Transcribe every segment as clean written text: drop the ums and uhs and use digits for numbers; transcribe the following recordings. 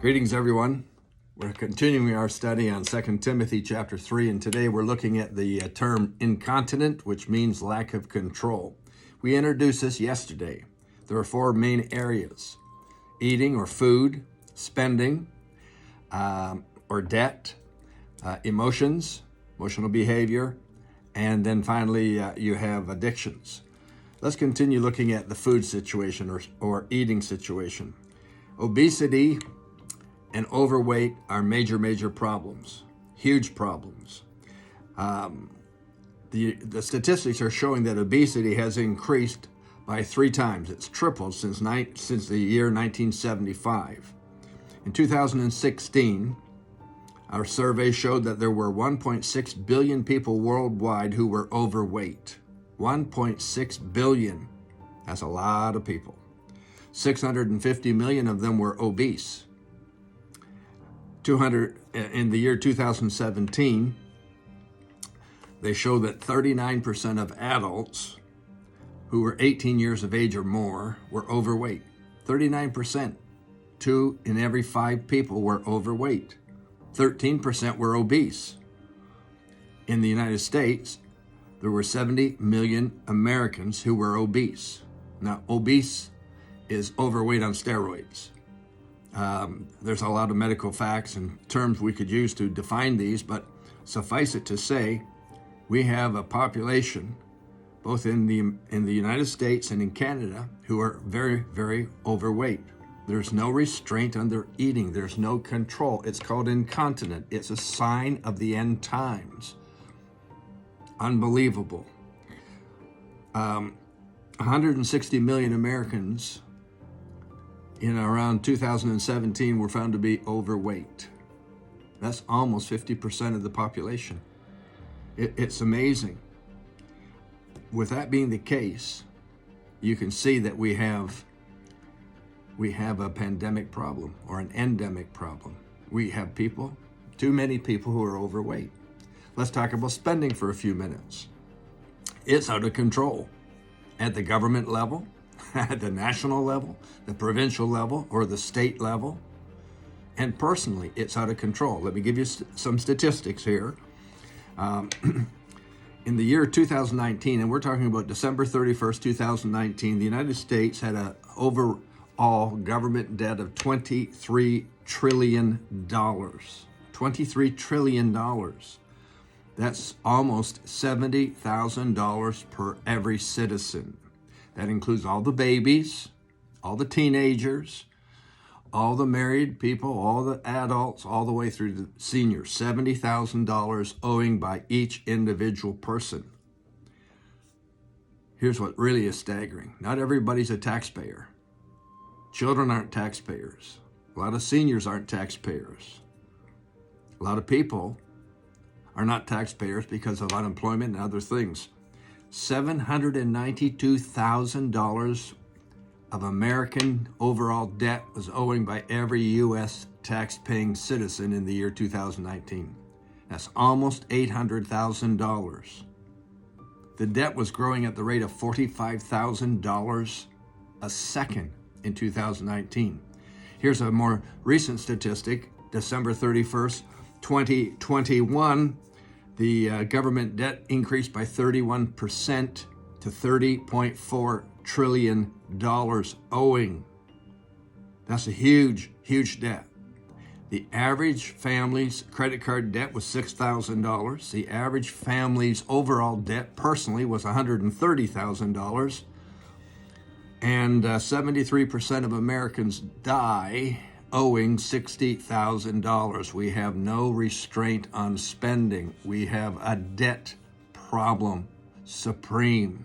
Greetings, everyone. We're continuing our study on 2 Timothy chapter 3, and today we're looking at the term incontinent, which means lack of control. We introduced this yesterday. There are four main areas: eating or food, spending or debt, emotions, emotional behavior, and then finally you have addictions. Let's continue looking at the food situation or eating situation. Obesity and overweight are major problems, huge problems. The statistics are showing that obesity has increased by 3 times. It's tripled since the year 1975. In 2016, our survey showed that there were 1.6 billion people worldwide who were overweight. 1.6 billion. That's a lot of people. 650 million of them were obese. In the year 2017, they show that 39% of adults who were 18 years of age or more were overweight. 39%. 2 in every 5 people were overweight. 13% were obese. In the United States, there were 70 million Americans who were obese. Now, obese is overweight on steroids. There's a lot of medical facts and terms we could use to define these, but suffice it to say, we have a population, both in the United States and in Canada, who are very overweight. There's no restraint on their eating. There's no control. It's called incontinent. It's a sign of the end times. Unbelievable. 160 million Americans in around 2017 were found to be overweight. That's almost 50% of the population. It's amazing. With that being the case, you can see that we have a pandemic problem or an endemic problem. We have too many people who are overweight. Let's talk about spending for a few minutes. It's out of control at the government level, at the national level, the provincial level, or the state level. And personally, it's out of control. Let me give you some statistics here. In the year 2019, and we're talking about December 31st, 2019, the United States had an overall government debt of $23 trillion. $23 trillion. That's almost $70,000 per every citizen. That includes all the babies, all the teenagers, all the married people, all the adults, all the way through the seniors. $70,000 owing by each individual person. Here's what really is staggering. Not everybody's a taxpayer. Children aren't taxpayers. A lot of seniors aren't taxpayers. A lot of people are not taxpayers because of unemployment and other things. $792,000 of American overall debt was owing by every U.S. tax-paying citizen in the year 2019. That's almost $800,000. The debt was growing at the rate of $45,000 a second in 2019. Here's a more recent statistic, December 31st, 2021. The government debt increased by 31% to $30.4 trillion owing. That's a huge debt. The average family's credit card debt was $6,000. The average family's overall debt personally was $130,000. And 73% of Americans die owing $60,000. We have no restraint on spending. We have a debt problem supreme.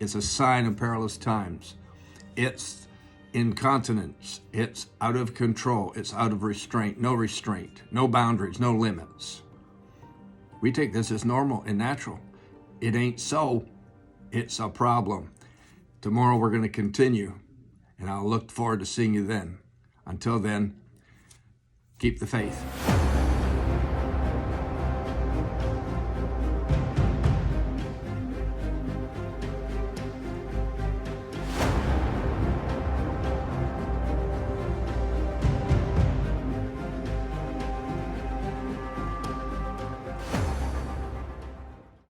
It's a sign of perilous times. It's incontinence. It's out of control. It's out of restraint, no boundaries, no limits. We take this as normal and natural. It ain't so. It's a problem. Tomorrow we're going to continue, and I'll look forward to seeing you then. Until then, keep the faith.